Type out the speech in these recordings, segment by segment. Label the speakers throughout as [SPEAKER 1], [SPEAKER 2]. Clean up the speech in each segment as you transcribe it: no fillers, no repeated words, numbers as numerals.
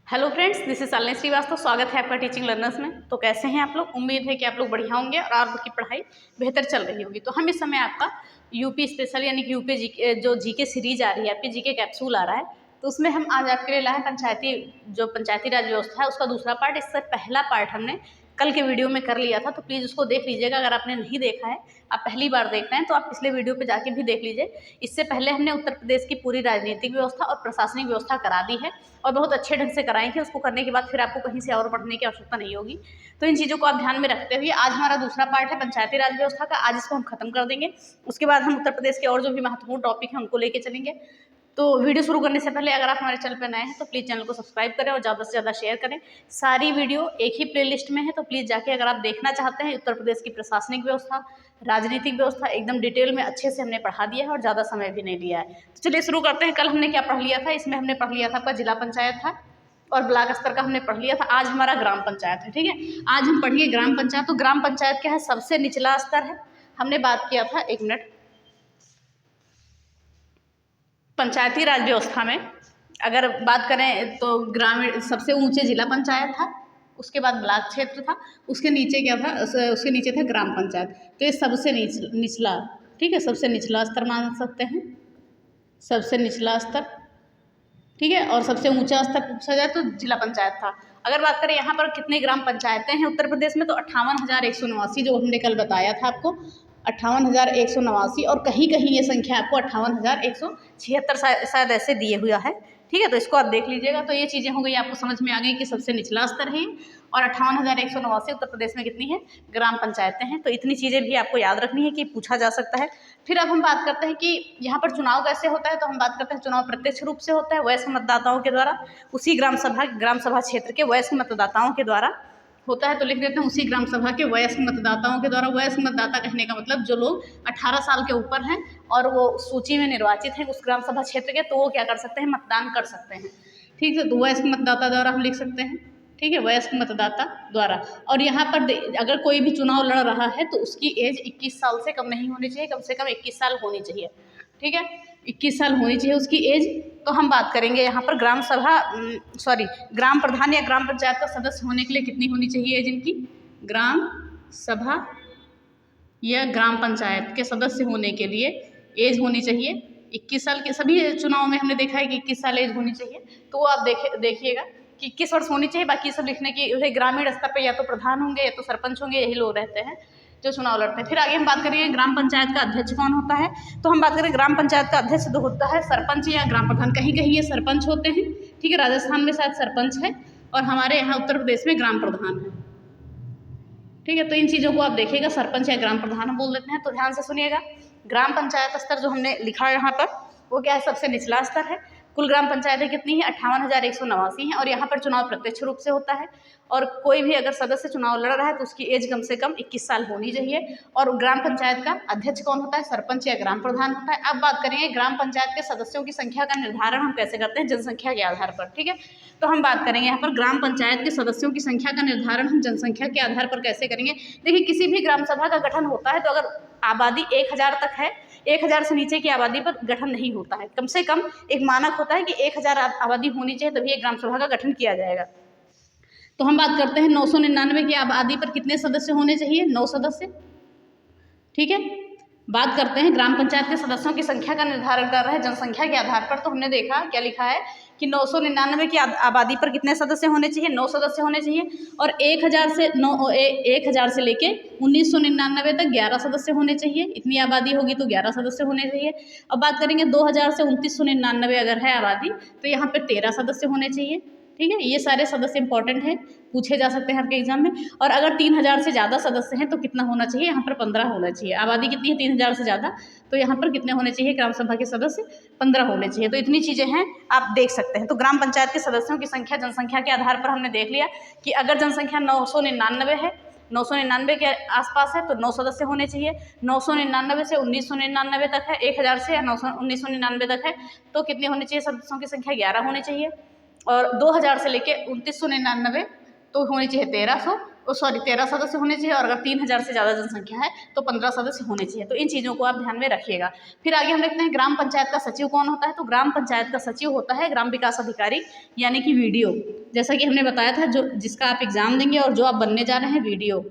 [SPEAKER 1] Hello friends, this is Shalini Srivastava. स्वागत है आपका टीचिंग लर्नर्स में। तो कैसे हैं आप लोग? उम्मीद है कि आप लोग बढ़िया होंगे और आपकी पढ़ाई बेहतर चल रही होगी। तो हम इस समय आपका यूपी स्पेशल यानी कि यूपी जी जो जीके सीरीज आ रही है, आपकी जीके कैप्सूल आ रहा है, तो उसमें हम आज आपके लिए लाए पंचायती राज व्यवस्था है उसका दूसरा पार्ट। इससे पहला पार्ट हमने कल के वीडियो में कर लिया था, तो प्लीज़ उसको देख लीजिएगा। अगर आपने नहीं देखा है, आप पहली बार देख रहे हैं, तो आप पिछले वीडियो पे जाके भी देख लीजिए। इससे पहले हमने उत्तर प्रदेश की पूरी राजनीतिक व्यवस्था और प्रशासनिक व्यवस्था करा दी है और बहुत अच्छे ढंग से कराई है। उसको करने के बाद फिर आपको कहीं से और पढ़ने की आवश्यकता नहीं होगी। तो इन चीज़ों को आप ध्यान में रखते हुए आज हमारा दूसरा पार्ट है पंचायती राज व्यवस्था का। आज इसको हम खत्म कर देंगे। उसके बाद हम उत्तर प्रदेश के और जो भी महत्वपूर्ण टॉपिक हैं उनको लेके चलेंगे। तो वीडियो शुरू करने से पहले अगर आप हमारे चैनल पर नए हैं तो प्लीज़ चैनल को सब्सक्राइब करें और ज़्यादा से ज़्यादा शेयर करें। सारी वीडियो एक ही प्लेलिस्ट में है, तो प्लीज़ जाके अगर आप देखना चाहते हैं उत्तर प्रदेश की प्रशासनिक व्यवस्था, राजनीतिक व्यवस्था एकदम डिटेल में अच्छे से हमने पढ़ा दिया है और ज़्यादा समय भी नहीं लिया है। तो चलिए शुरू करते हैं। कल हमने क्या पढ़ लिया था? इसमें हमने पढ़ लिया था आपका जिला पंचायत था और ब्लॉक स्तर का हमने पढ़ लिया था। आज हमारा ग्राम पंचायत है। ठीक है, आज हम पढ़िए ग्राम पंचायत। तो ग्राम पंचायत क्या है? सबसे निचला स्तर है। हमने बात किया था, एक मिनट, पंचायती राज व्यवस्था में अगर बात करें तो ग्रामीण सबसे ऊंचे जिला पंचायत था, उसके बाद ब्लॉक क्षेत्र था, उसके नीचे क्या था? उसके नीचे था ग्राम पंचायत। तो ये सबसे निचला, ठीक है, सबसे निचला स्तर मान सकते हैं, सबसे निचला स्तर। ठीक है, और सबसे ऊंचा स्तर पूछा जाए तो जिला पंचायत था। अगर बात करें यहाँ पर कितनी ग्राम पंचायतें हैं उत्तर प्रदेश में, तो 58,189 जो हमने कल बताया था आपको, 58,189। और कहीं कहीं ये संख्या आपको 58,176 शायद ऐसे दिए हुआ है। ठीक है, तो इसको आप देख लीजिएगा। तो ये चीज़ें हो गई, आपको समझ में आ गई कि सबसे निचला स्तर है और 58,189 उत्तर प्रदेश में कितनी है ग्राम पंचायतें हैं। तो इतनी चीज़ें भी आपको याद रखनी है कि पूछा जा सकता है। फिर अब हम बात करते हैं कि यहाँ पर चुनाव कैसे होता है। तो हम बात करते हैं चुनाव प्रत्यक्ष रूप से होता है वयस्क मतदाताओं के द्वारा, उसी ग्राम सभा क्षेत्र के वयस्क मतदाताओं के द्वारा होता है। तो लिख देते हैं उसी ग्राम सभा के वयस्क मतदाताओं के द्वारा। वयस्क मतदाता कहने का मतलब जो लोग 18 साल के ऊपर हैं और वो सूची में निर्वाचित हैं उस ग्राम सभा क्षेत्र के, तो वो क्या कर सकते हैं? मतदान कर सकते हैं। ठीक है, तो वयस्क मतदाता द्वारा हम लिख सकते हैं। ठीक है, वयस्क मतदाता द्वारा। और यहाँ पर अगर कोई भी चुनाव लड़ रहा है तो उसकी एज 21 साल से कम नहीं होनी चाहिए, कम से कम 21 साल होनी चाहिए। ठीक है, 21 साल होनी चाहिए उसकी एज। तो हम बात करेंगे यहाँ पर ग्राम प्रधान या ग्राम पंचायत का सदस्य होने के लिए कितनी होनी चाहिए एज इनकी? ग्राम सभा या ग्राम पंचायत के सदस्य होने के लिए एज होनी चाहिए 21 साल के। सभी चुनाव में हमने देखा है कि 21 साल एज होनी चाहिए। तो आप देखिएगा कि 21 वर्ष होनी चाहिए। बाकी सब लिखने की ग्रामीण स्तर पर या तो प्रधान होंगे या तो सरपंच होंगे, यही लोग रहते हैं जो चुनाव लड़ते हैं। फिर आगे हम बात करेंगे ग्राम पंचायत का अध्यक्ष कौन होता है। तो हम बात करें ग्राम पंचायत का अध्यक्ष तो होता है सरपंच या ग्राम प्रधान। कहीं कहीं ये सरपंच होते हैं। ठीक है, राजस्थान में शायद सरपंच है और हमारे यहाँ उत्तर प्रदेश में ग्राम प्रधान है। ठीक है, तो इन चीज़ों को आप देखिएगा, सरपंच या ग्राम प्रधान बोल देते हैं। तो ध्यान से सुनिएगा, ग्राम पंचायत स्तर जो हमने लिखा है यहाँ पर वो क्या है? सबसे निचला स्तर है। कुल ग्राम पंचायतें कितनी है? 58,189 हैं। और यहाँ पर चुनाव प्रत्यक्ष रूप से होता है और कोई भी अगर सदस्य चुनाव लड़ रहा है तो उसकी एज कम से कम 21 साल होनी चाहिए। और ग्राम पंचायत का अध्यक्ष कौन होता है? सरपंच या ग्राम प्रधान होता है। अब बात करेंगे ग्राम पंचायत के सदस्यों की संख्या का निर्धारण हम कैसे करते हैं? जनसंख्या के आधार पर। ठीक है, तो हम बात करेंगे यहाँ पर ग्राम पंचायत के सदस्यों की संख्या का निर्धारण हम जनसंख्या के आधार पर कैसे करेंगे। देखिए, किसी भी ग्राम सभा का गठन होता है तो अगर आबादी 1000 तक है, 1000 से नीचे की आबादी पर गठन नहीं होता है। कम से कम एक मानक होता है कि 1000 आबादी होनी चाहिए, तभी एक ग्राम सभा का गठन किया जाएगा। तो हम बात करते हैं 999 की आबादी पर कितने सदस्य होने चाहिए? 9 सदस्य। ठीक है, बात करते हैं ग्राम पंचायत के सदस्यों की संख्या का निर्धारण कर रहे हैं जनसंख्या के आधार पर। तो हमने देखा क्या लिखा है कि 999 की आबादी पर कितने सदस्य होने चाहिए? 9 सदस्य होने चाहिए। और 1000 से लेके 1999 तक 11 सदस्य होने चाहिए। इतनी आबादी होगी तो 11 सदस्य होने चाहिए। अब बात करेंगे 2000 से 2999 अगर है आबादी तो यहाँ पर 13 सदस्य होने चाहिए। ठीक है, ये सारे सदस्य इंपॉर्टेंट हैं, पूछे जा सकते हैं आपके एग्जाम में। और अगर 3000 से ज़्यादा सदस्य हैं तो कितना होना चाहिए? यहाँ पर 15 होना चाहिए। आबादी कितनी है? 3000 से ज़्यादा, तो यहाँ पर कितने होने चाहिए ग्राम सभा के सदस्य? 15 होने चाहिए। तो इतनी चीज़ें हैं, आप देख सकते हैं। तो ग्राम पंचायत के सदस्यों की संख्या जनसंख्या के आधार पर हमने देख लिया कि अगर जनसंख्या 999 है, 999 के आसपास है तो 9 सदस्य होने चाहिए। 999 से 1999 तक है, 1000 से या 1999 तक है तो कितने होने चाहिए? सदस्यों की संख्या 11 होनी चाहिए। और 2000 से लेके 2999 तो होनी चाहिए 1300। सॉरी 13 सदस्य होने चाहिए, और अगर 3000 से ज़्यादा जनसंख्या है तो 15 सदस्य होने चाहिए। तो इन चीज़ों को आप ध्यान में रखिएगा। फिर आगे हम देखते हैं ग्राम पंचायत का सचिव कौन होता है। तो ग्राम पंचायत का सचिव होता है ग्राम विकास अधिकारी यानी कि वीडीओ। जैसा कि हमने बताया था, जो जिसका आप एग्जाम देंगे और जो आप बनने जा रहे हैं वीडीओ,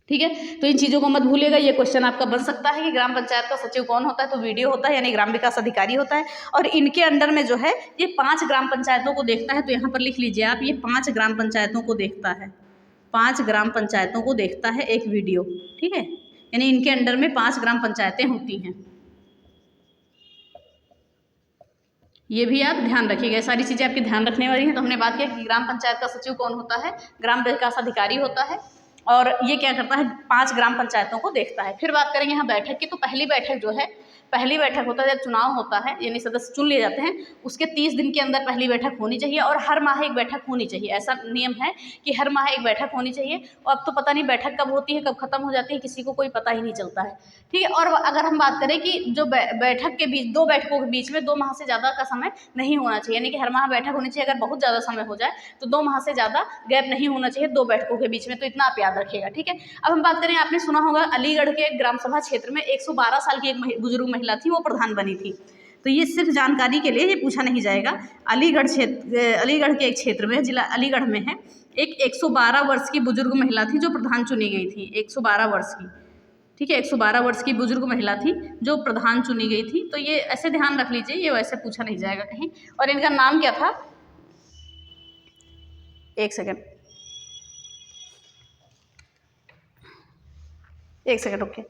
[SPEAKER 1] ठीक है। तो इन चीज़ों को मत भूलिएगा, ये क्वेश्चन आपका बन सकता है कि ग्राम पंचायत का सचिव कौन होता है। तो वीडीओ होता है यानी ग्राम विकास अधिकारी होता है, और इनके अंडर में जो है ये 5 ग्राम पंचायतों को देखता है। तो यहाँ पर लिख लीजिए आप, ये 5 ग्राम पंचायतों को देखता है, 5 ग्राम पंचायतों को देखता है एक वीडीओ, ठीक है। यानी इनके अंडर में 5 ग्राम पंचायतें होती हैं। ये भी आप ध्यान रखिएगा, सारी चीज़ें आपकी ध्यान रखने वाली हैं। तो हमने बात किया कि ग्राम पंचायत का सचिव कौन होता है, ग्राम विकास अधिकारी होता है, और ये क्या करता है 5 ग्राम पंचायतों को देखता है। फिर बात करेंगे यहाँ बैठक की। तो पहली बैठक जो है, पहली बैठक होता है जब चुनाव होता है यानी सदस्य चुन लिए जाते हैं, उसके 30 दिन के अंदर पहली बैठक होनी चाहिए, और हर माह एक बैठक होनी चाहिए। ऐसा नियम है कि हर माह एक बैठक होनी चाहिए। और अब तो पता नहीं बैठक कब होती है कब खत्म हो जाती है, किसी को कोई पता ही नहीं चलता है, ठीक है। और अगर हम बात करें कि जो बैठक के बीच, 2 बैठकों के बीच में 2 माह से ज़्यादा का समय नहीं होना चाहिए, यानी कि हर माह बैठक होनी चाहिए। अगर बहुत ज़्यादा समय हो जाए तो 2 माह से ज़्यादा गैप नहीं होना चाहिए 2 बैठकों के बीच में। तो इतना आप याद रखिएगा, ठीक है। अब हम बात करें, आपने सुना होगा अलीगढ़ के ग्राम सभा क्षेत्र में 112 साल की एक बुजुर्ग महिला थी, वो प्रधान बनी थी। तो ये सिर्फ जानकारी के लिए, ये पूछा नहीं जाएगा। अलीगढ़ के एक क्षेत्र में, जिला अलीगढ़ में है, एक 112 वर्ष की बुजुर्ग महिला थी जो प्रधान चुनी गई थी। 112 वर्ष की, ठीक है, 112 वर्ष की बुजुर्ग महिला थी जो प्रधान चुनी गई थी। तो ये ऐसे ध्यान रख लीजिए, ये वैसे पूछा नहीं जाएगा कहीं। और इनका नाम क्या था, एक सेकंड ओके।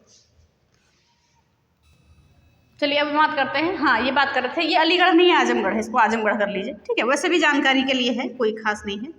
[SPEAKER 1] चलिए अब बात करते हैं, हाँ ये बात कर रहे थे, ये अलीगढ़ नहीं है, आजमगढ़ है, इसको आजमगढ़ कर लीजिए, ठीक है। वैसे भी जानकारी के लिए है, कोई खास नहीं है।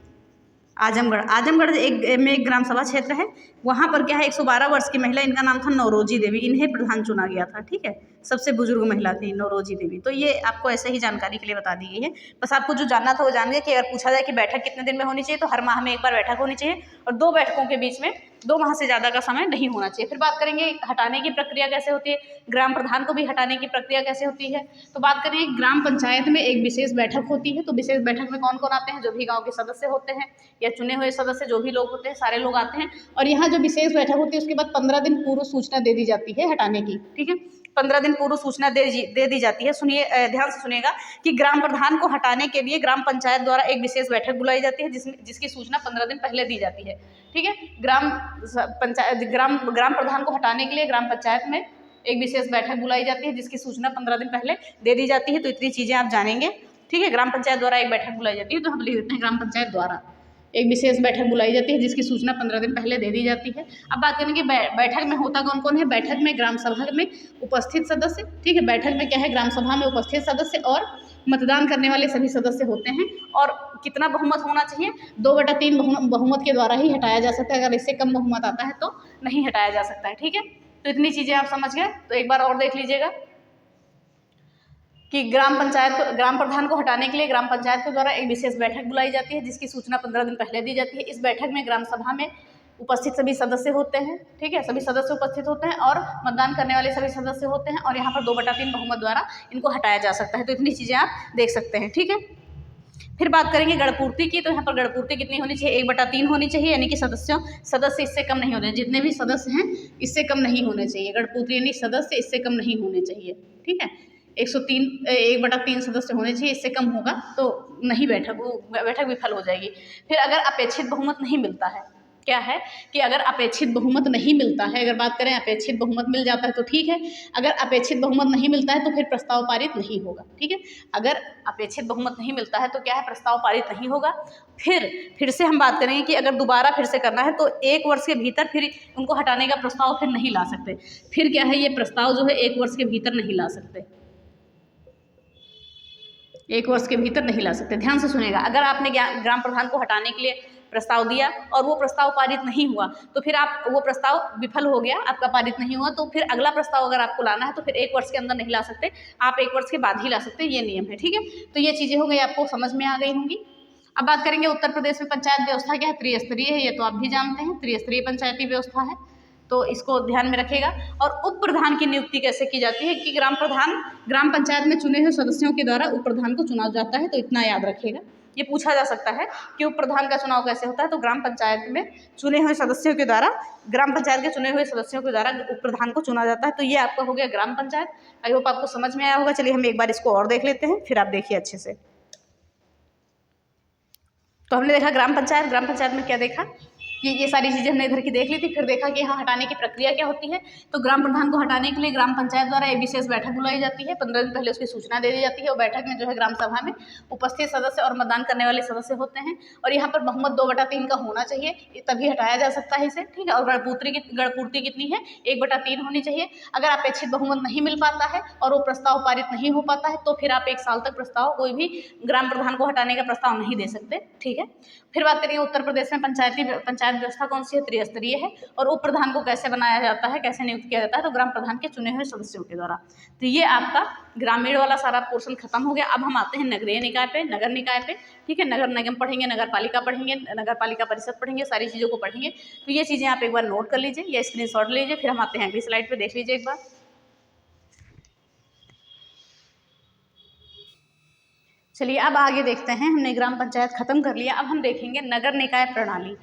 [SPEAKER 1] आजमगढ़ एक ग्राम सभा क्षेत्र है। वहाँ पर क्या है, 112 वर्ष की महिला, इनका नाम था नौरोजी देवी, इन्हें प्रधान चुना गया था, ठीक है। सबसे बुजुर्ग महिला थी नौरोजी देवी। तो ये आपको ऐसे ही जानकारी के लिए बता दी गई है। बस आपको जो जानना था वो जान गए कि अगर पूछा जाए कि बैठक कितने दिन में होनी चाहिए, तो हर माह में एक बार बैठक होनी चाहिए, और 2 बैठकों के बीच में 2 माह से ज़्यादा का समय नहीं होना चाहिए। फिर बात करेंगे हटाने की प्रक्रिया कैसे होती है, ग्राम प्रधान को भी हटाने की प्रक्रिया कैसे होती है। तो बात करें, ग्राम पंचायत में एक विशेष बैठक होती है। तो विशेष बैठक में कौन कौन आते हैं, जो भी गाँव के सदस्य होते हैं या चुने हुए सदस्य जो भी लोग होते हैं, सारे लोग आते हैं। और यहाँ जो विशेष बैठक होती है उसके बाद 15 दिन पूर्व सूचना दे दी जाती है हटाने की, ठीक है। 15 दिन पूर्व सूचना दे दी जाती है। सुनिए, ध्यान से सुनिएगा कि ग्राम प्रधान को हटाने के लिए ग्राम पंचायत द्वारा एक विशेष बैठक बुलाई जाती है, जिसकी सूचना 15 दिन पहले दी जाती है, ठीक है। ग्राम प्रधान को हटाने के लिए ग्राम पंचायत में एक विशेष बैठक बुलाई जाती है, जिसकी सूचना 15 दिन पहले दे दी जाती है। तो इतनी चीज़ें आप जानेंगे, ठीक है। ग्राम पंचायत द्वारा एक बैठक बुलाई जाती है, तो हम लिख देते हैं ग्राम पंचायत द्वारा एक विशेष बैठक बुलाई जाती है, जिसकी सूचना 15 दिन पहले दे दी जाती है। अब बात करेंगे बैठक में होता कौन कौन है। बैठक में ग्राम सभा में उपस्थित सदस्य, ठीक है। बैठक में क्या है, ग्राम सभा में उपस्थित सदस्य और मतदान करने वाले सभी सदस्य होते हैं। और कितना बहुमत होना चाहिए, 2/3 बहुमत के द्वारा ही हटाया जा सकता है। अगर इससे कम बहुमत आता है तो नहीं हटाया जा सकता है, ठीक है। तो इतनी चीज़ें आप समझ गए। तो एक बार और देख लीजिएगा कि ग्राम प्रधान को हटाने के लिए ग्राम पंचायत के द्वारा एक विशेष बैठक बुलाई जाती है, जिसकी सूचना 15 दिन पहले दी जाती है। इस बैठक में ग्राम सभा में उपस्थित सभी सदस्य होते हैं, ठीक है। सभी सदस्य उपस्थित होते हैं और मतदान करने वाले सभी सदस्य होते हैं, और यहाँ पर 2/3 बहुमत द्वारा इनको हटाया जा सकता है। तो इतनी चीज़ें आप देख सकते हैं, ठीक है। फिर बात करेंगे गणपूर्ति की। तो यहाँ पर गणपूर्ति कितनी होनी चाहिए, 1/3 होनी चाहिए, यानी कि सदस्य इससे कम नहीं होने, जितने भी सदस्य हैं इससे कम नहीं होने चाहिए। गणपूर्ति यानी सदस्य इससे कम नहीं होने चाहिए, ठीक है। 1/3 सदस्य होने चाहिए, इससे कम होगा तो नहीं बैठक विफल हो जाएगी। फिर अगर अपेक्षित बहुमत नहीं मिलता है, क्या है कि अगर अपेक्षित बहुमत नहीं मिलता है, अगर बात करें अपेक्षित बहुमत मिल जाता है तो ठीक है, अगर अपेक्षित बहुमत नहीं मिलता है तो फिर प्रस्ताव पारित नहीं होगा, ठीक है। अगर अपेक्षित बहुमत नहीं मिलता है तो क्या है, प्रस्ताव पारित नहीं होगा। फिर से हम बात करेंगे कि अगर दोबारा फिर से करना है तो 1 वर्ष के भीतर फिर उनको हटाने का प्रस्ताव फिर नहीं ला सकते। फिर क्या है, ये प्रस्ताव जो है 1 वर्ष के भीतर नहीं ला सकते, 1 वर्ष के भीतर नहीं ला सकते। ध्यान से सुनेगा, अगर आपने ग्राम प्रधान को हटाने के लिए प्रस्ताव दिया और वो प्रस्ताव पारित नहीं हुआ, तो फिर वो प्रस्ताव विफल हो गया, आपका पारित नहीं हुआ, तो फिर अगला प्रस्ताव अगर आपको लाना है तो फिर 1 वर्ष के अंदर नहीं ला सकते, आप 1 वर्ष के बाद ही ला सकते, ये नियम है, ठीक है। तो ये चीज़ें हो गई, आपको समझ में आ गई होंगी। अब बात करेंगे उत्तर प्रदेश में पंचायत व्यवस्था क्या है, त्रिस्तरीय है, ये तो आप भी जानते हैं, त्रिस्तरीय पंचायती व्यवस्था है, तो इसको ध्यान में रखेगा। और उप प्रधान की नियुक्ति कैसे की जाती है कि ग्राम पंचायत में चुने हुए सदस्यों के द्वारा उप प्रधान को चुना जाता है, तो इतना याद रखिएगा। ये पूछा जा सकता है कि उप प्रधान का चुनाव कैसे होता है। तो ग्राम पंचायत में चुने हुए सदस्यों के द्वारा, ग्राम पंचायत के चुने हुए सदस्यों के द्वारा उप प्रधान को चुना जाता है। तो ये आपका हो गया ग्राम पंचायत। आई होप आपको समझ में आया होगा। चलिए हम एक बार इसको और देख लेते हैं, फिर आप देखिए अच्छे से। तो हमने देखा ग्राम पंचायत में क्या देखा कि ये सारी चीज़ें हमने इधर की देख ली थी। फिर देखा कि यहाँ हटाने की प्रक्रिया क्या होती है। तो ग्राम प्रधान को हटाने के लिए ग्राम पंचायत द्वारा एक विशेष बैठक बुलाई जाती है। 15 दिन पहले उसकी सूचना दे दी जाती है और बैठक में जो है ग्राम सभा में उपस्थित सदस्य और मतदान करने वाले सदस्य होते हैं। और यहाँ पर बहुमत 2/3 का होना चाहिए, तभी हटाया जा सकता है इसे, ठीक है। और गणपूर्ति कितनी है, 1/3 होनी चाहिए। अगर अपेक्षित बहुमत नहीं मिल पाता है और वो प्रस्ताव पारित नहीं हो पाता है तो फिर आप 1 साल तक प्रस्ताव, कोई भी ग्राम प्रधान को हटाने का प्रस्ताव नहीं दे सकते, ठीक है। फिर बात करिए उत्तर प्रदेश में पंचायत व्यवस्था कौन सी है, त्रिस्तरीय है। और उप प्रधान को कैसे बनाया जाता है, कैसे नियुक्त किया जाता है, तो ग्राम प्रधान के चुने हुए सदस्यों के द्वारा। तो ये आपका ग्रामीण वाला सारा पोर्शन खत्म हो गया। अब हम आते हैं नगरीय निकाय पे, नगर निकाय पे, ठीक है। नगर निगम पढ़ेंगे, नगर पालिका पढ़ेंगे, नगर पालिका परिषद पढ़ेंगे, सारी चीज़ों को पढ़ेंगे। तो ये चीज़ें आप एक बार नोट कर लीजिए या स्क्रीनशॉट लीजिए। फिर हम आते हैं अगली स्लाइड पे, देख लीजिए एक बार। चलिए अब आगे देखते हैं। हमने ग्राम पंचायत खत्म कर लिया, अब हम देखेंगे नगर निकाय प्रणाली।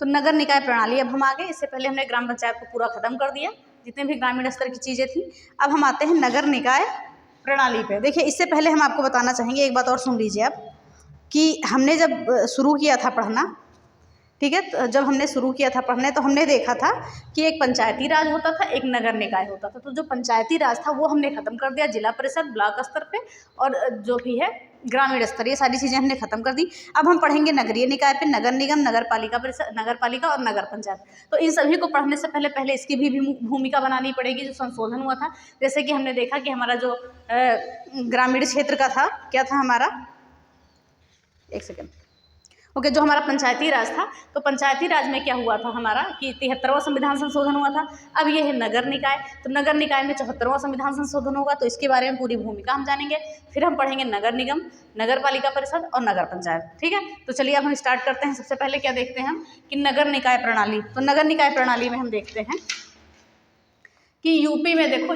[SPEAKER 1] तो नगर निकाय प्रणाली अब हम आगे, इससे पहले हमने ग्राम पंचायत को पूरा खत्म कर दिया, जितने भी ग्रामीण स्तर की चीज़ें थी। अब हम आते हैं नगर निकाय प्रणाली पे। देखिए इससे पहले हम आपको बताना चाहेंगे, एक बात और सुन लीजिए आप, कि हमने जब शुरू किया था पढ़ना, ठीक है, तो जब हमने शुरू किया था पढ़ने तो हमने देखा था कि एक पंचायती राज होता था, एक नगर निकाय होता था। तो जो पंचायती राज था वो हमने खत्म कर दिया, जिला परिषद, ब्लॉक स्तर पे, और जो भी है ग्रामीण स्तर, ये सारी चीज़ें हमने खत्म कर दी। अब हम पढ़ेंगे नगरीय निकाय पे, नगर निगम, नगर पालिका परिषद, नगर पालिका और नगर पंचायत। तो इन सभी को पढ़ने से पहले इसकी भी भूमिका बनानी पड़ेगी, जो संशोधन हुआ था। जैसे कि हमने देखा कि हमारा जो ग्रामीण क्षेत्र का था, क्या था हमारा, एक सेकेंड, ओके, जो हमारा पंचायती राज था, तो पंचायती राज में क्या हुआ था हमारा कि 73वां संविधान संशोधन हुआ था। अब ये है नगर निकाय, तो नगर निकाय में 74वां संविधान संशोधन होगा, तो इसके बारे में पूरी भूमिका हम जानेंगे। फिर हम पढ़ेंगे नगर निगम, नगर पालिका परिषद और नगर पंचायत, ठीक है। तो चलिए अब हम स्टार्ट करते हैं। सबसे पहले क्या देखते हैं हम कि नगर निकाय प्रणाली। तो नगर निकाय प्रणाली में हम देखते हैं कि यूपी में देखो,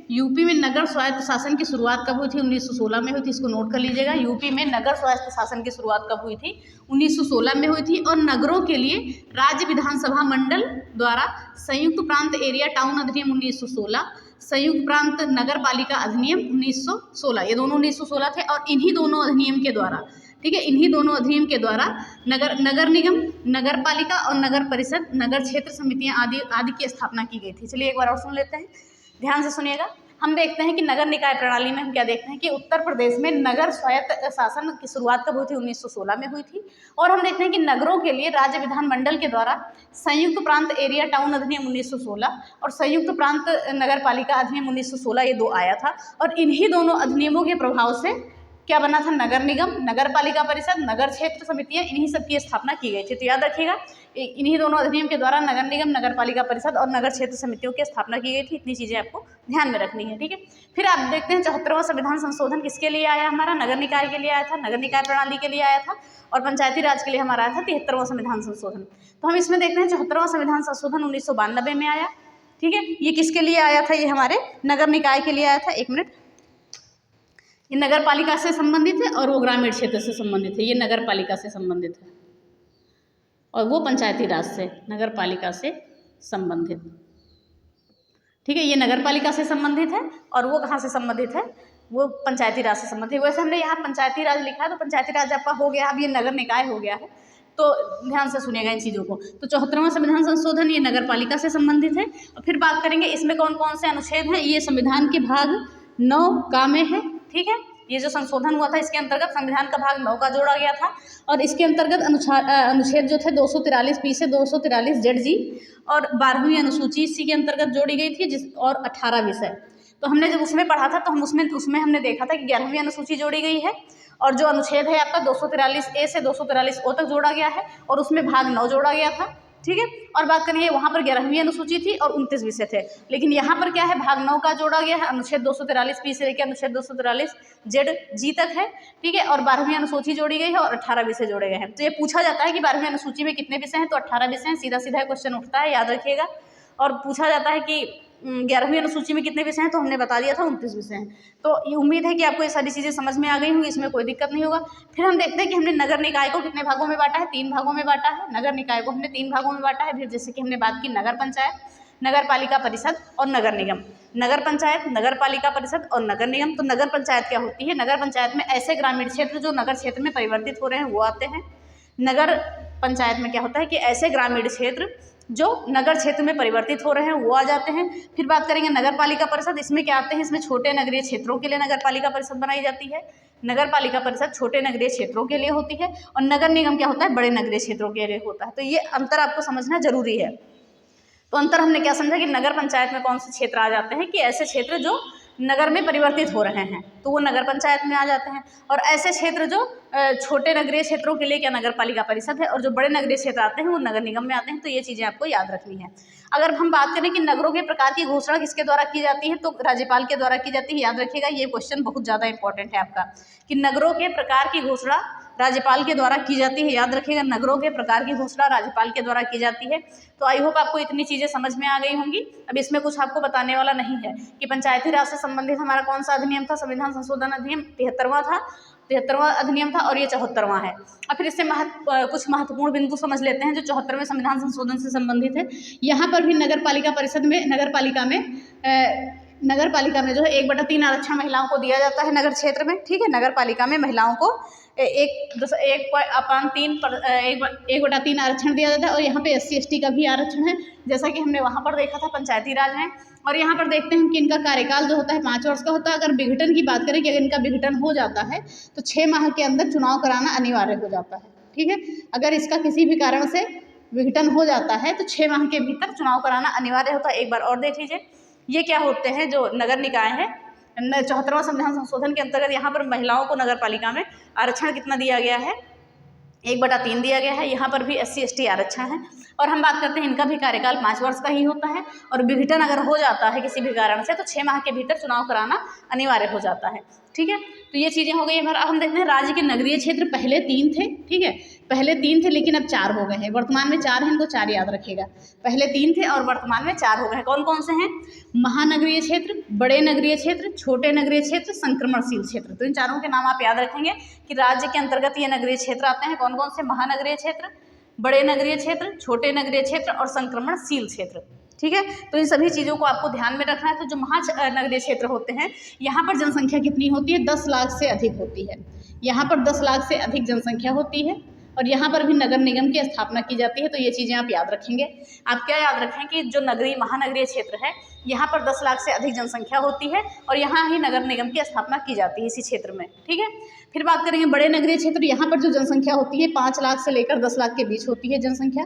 [SPEAKER 1] यूपी में नगर स्वायत्त शासन की शुरुआत कब हुई थी, 1916 में हुई थी। इसको नोट कर लीजिएगा। यूपी में नगर स्वायत्त शासन की शुरुआत कब हुई थी, 1916 में हुई थी। और नगरों के लिए राज्य विधानसभा मंडल द्वारा संयुक्त प्रांत एरिया टाउन अधिनियम 1916, संयुक्त प्रांत नगर पालिका अधिनियम 1916, ये दोनों 1916 थे। और इन्हीं दोनों अधिनियम के द्वारा, ठीक है, इन्हीं दोनों अधिनियम के द्वारा नगर निगम, नगर पालिका और नगर परिषद, नगर क्षेत्र समितियां आदि की स्थापना की गई थी। चलिए एक बार और सुन लेते हैं, ध्यान से सुनिएगा। हम देखते हैं कि नगर निकाय प्रणाली में हम क्या देखते हैं कि उत्तर प्रदेश में नगर स्वायत्त शासन की शुरुआत कब हुई थी, 1916 में हुई थी। और हम देखते हैं कि नगरों के लिए राज्य विधान मंडल के द्वारा संयुक्त प्रांत एरिया टाउन अधिनियम 1916 और संयुक्त प्रांत नगर पालिका अधिनियम 1916, ये दो आया था। और इन्हीं दोनों अधिनियमों के प्रभाव से क्या बना था, नगर निगम, नगर पालिका परिषद, नगर क्षेत्र समितियां, इन्हीं सब की स्थापना की गई थी। तो याद रखिएगा, इन्हीं दोनों अधिनियम के द्वारा नगर निगम, नगर पालिका परिषद और नगर क्षेत्र समितियों की स्थापना की गई थी। इतनी चीज़ें आपको ध्यान में रखनी है, ठीक है। फिर आप देखते हैं 74वां संविधान संशोधन किसके लिए आया हमारा, नगर निकाय के लिए आया था, नगर निकाय प्रणाली के लिए आया था। और पंचायती राज के लिए हमारा आया था 73वां संविधान संशोधन। तो हम इसमें देखते हैं 74वां संविधान संशोधन 1992 में आया, ठीक है। ये किसके लिए आया था, ये हमारे नगर निकाय के लिए आया था। एक मिनट, ये नगर पालिका से संबंधित है और वो ग्रामीण क्षेत्र से संबंधित है। ये नगर पालिका से संबंधित है और वो पंचायती राज से, नगर पालिका से संबंधित, ठीक है। ये नगर पालिका से संबंधित है और वो कहाँ से संबंधित है, वो पंचायती राज से संबंधित है। वैसे हमने यहाँ पंचायती राज लिखा है, तो पंचायती राज आपका हो गया, अब ये नगर निकाय हो गया है। तो ध्यान से सुनिएगा इन चीज़ों को। तो 74वां संविधान संशोधन ये नगर पालिका से संबंधित है। और फिर बात करेंगे इसमें कौन कौन से अनुच्छेद हैं। ये संविधान के भाग 9 में है, ठीक है। ये जो संशोधन हुआ था इसके अंतर्गत संविधान का भाग 9 का जोड़ा गया था। और इसके अंतर्गत अनुच्छेद जो थे 243 पी से 243 जेड जी और 12वीं अनुसूची इसी के अंतर्गत जोड़ी गई थी, और 18 विषय। तो हमने जब उसमें पढ़ा था तो हम उसमें हमने देखा था कि 11वीं अनुसूची जोड़ी गई है और जो अनुच्छेद है आपका 243A से 243O तक जोड़ा गया है और उसमें भाग 9 जोड़ा गया था, ठीक है। और बात करिए वहाँ पर 11वीं अनुसूची थी और 29 विषय थे, लेकिन यहाँ पर क्या है, भाग 9 का जोड़ा गया है। अनुच्छेद 243 पी से लेकर अनुच्छेद 243 जेड जी तक है, ठीक है। और 12वीं अनुसूची जोड़ी गई है और 18 विषय जोड़े गए हैं। तो ये पूछा जाता है कि 12वीं अनुसूची में कितने विषय हैं, तो 18 विषय हैं। सीधा सीधा क्वेश्चन उठता है, याद रखिएगा। और पूछा जाता है कि 11वीं अनुसूची में कितने विषय हैं, तो हमने बता दिया था 29 विषय हैं। तो ये उम्मीद है कि आपको ये सारी चीज़ें समझ में आ गई होंगी, इसमें कोई दिक्कत नहीं होगा। फिर हम देखते हैं कि हमने नगर निकाय को कितने भागों में बांटा है, 3 भागों में बांटा है। नगर निकाय को हमने 3 भागों में बांटा है। फिर जैसे कि हमने बात की नगर पंचायत, नगर पालिका परिषद और नगर निगम। नगर पंचायत, नगर पालिका परिषद और नगर निगम। तो नगर पंचायत क्या होती है, नगर पंचायत में ऐसे ग्रामीण क्षेत्र जो नगर क्षेत्र में परिवर्तित हो रहे हैं वो आते हैं। नगर पंचायत में क्या होता है कि ऐसे ग्रामीण क्षेत्र जो नगर क्षेत्र में परिवर्तित हो रहे हैं वो आ जाते हैं। फिर बात करेंगे नगर पालिका परिषद, इसमें क्या आते हैं, इसमें छोटे नगरीय क्षेत्रों के लिए नगर पालिका परिषद बनाई जाती है। नगर पालिका परिषद छोटे नगरीय क्षेत्रों के लिए होती है और नगर निगम क्या होता है, बड़े नगरीय क्षेत्रों के लिए होता है। तो ये अंतर आपको समझना जरूरी है। तो अंतर हमने क्या समझा कि नगर पंचायत में कौन से क्षेत्र आ जाते हैं कि ऐसे क्षेत्र जो नगर में परिवर्तित हो रहे हैं तो वो नगर पंचायत में आ जाते हैं, और ऐसे क्षेत्र जो छोटे नगरीय क्षेत्रों के लिए क्या नगर पालिका परिषद है, और जो बड़े नगरीय क्षेत्र आते हैं वो नगर निगम में आते हैं। तो ये चीज़ें आपको याद रखनी है। अगर हम बात करें कि नगरों के प्रकार की घोषणा किसके द्वारा की जाती है, तो राज्यपाल के द्वारा की जाती है। याद रखिएगा, ये क्वेश्चन बहुत ज़्यादा इंपॉर्टेंट है आपका, कि नगरों के प्रकार की घोषणा राज्यपाल के द्वारा की जाती है। याद रखिएगा, नगरों के प्रकार की घोषणा राज्यपाल के द्वारा की जाती है। तो आई होप आपको इतनी चीज़ें समझ में आ गई होंगी। अब इसमें कुछ आपको बताने वाला नहीं है कि पंचायती राज से संबंधित हमारा कौन सा अधिनियम था, संविधान संशोधन अधिनियम 73वां था, 73वां अधिनियम था, और ये 74वां है। अब फिर इससे कुछ महत्वपूर्ण बिंदु समझ लेते हैं जो 74वें संविधान संशोधन से संबंधित है। यहाँ पर भी नगर पालिका परिषद में, नगर पालिका में जो है 1/3 आरक्षण महिलाओं को दिया जाता है नगर क्षेत्र में। ठीक है, नगर पालिका में महिलाओं को 1/3 आरक्षण दिया जाता है, और यहाँ पे SC ST का भी आरक्षण है, जैसा कि हमने वहाँ पर देखा था पंचायती राज में। और यहाँ पर देखते हैं कि इनका कार्यकाल जो होता है 5 वर्ष का होता है। अगर विघटन की बात करें कि अगर इनका विघटन हो जाता है तो 6 माह के अंदर चुनाव कराना अनिवार्य हो जाता है। ठीक है, अगर इसका किसी भी कारण से विघटन हो जाता है तो 6 माह के भीतर चुनाव कराना अनिवार्य होता है। एक बार और देख लीजिए, ये क्या होते हैं जो नगर निकाय है। 74वां संविधान संशोधन के अंतर्गत यहाँ पर महिलाओं को नगर पालिका में आरक्षण कितना दिया गया है, 1/3 दिया गया है। यहाँ पर भी SC ST आरक्षण है। और हम बात करते हैं इनका भी कार्यकाल 5 वर्ष का ही होता है, और विघटन अगर हो जाता है किसी भी कारण से तो 6 माह के भीतर चुनाव कराना अनिवार्य हो जाता है। ठीक है, तो ये चीज़ें हो गई हमारा। अब हम देखते हैं राज्य के नगरीय क्षेत्र पहले 3 थे। ठीक है, पहले 3 थे लेकिन अब 4 हो गए हैं। वर्तमान में 4 हैं, इनको 4 याद रखिएगा। पहले 3 थे और वर्तमान में 4 हो गए हैं। कौन कौन से हैं, महानगरीय क्षेत्र, बड़े नगरीय क्षेत्र, छोटे नगरीय क्षेत्र, संक्रमणशील क्षेत्र। तो इन चारों के नाम आप याद रखेंगे कि राज्य के अंतर्गत ये नगरीय क्षेत्र आते हैं। कौन कौन से, महानगरीय क्षेत्र, बड़े नगरीय क्षेत्र, छोटे नगरीय क्षेत्र और संक्रमणशील क्षेत्र। ठीक है, तो इन सभी चीज़ों को आपको ध्यान में रखना है। तो जो महानगरीय क्षेत्र होते हैं, यहाँ पर जनसंख्या कितनी होती है, 10 लाख से अधिक होती है। यहाँ पर 10 लाख से अधिक जनसंख्या होती है, और यहाँ पर भी नगर निगम की स्थापना की जाती है। तो ये चीज़ें आप याद रखेंगे। आप क्या याद रखें कि जो नगरीय महानगरीय क्षेत्र है, यहाँ पर 10 लाख से अधिक जनसंख्या होती है, और यहाँ ही नगर निगम की स्थापना की जाती है इसी क्षेत्र में। ठीक है, फिर बात करेंगे बड़े नगरीय क्षेत्र। यहाँ पर जो जनसंख्या होती है 5 लाख से लेकर 10 लाख के बीच होती है जनसंख्या।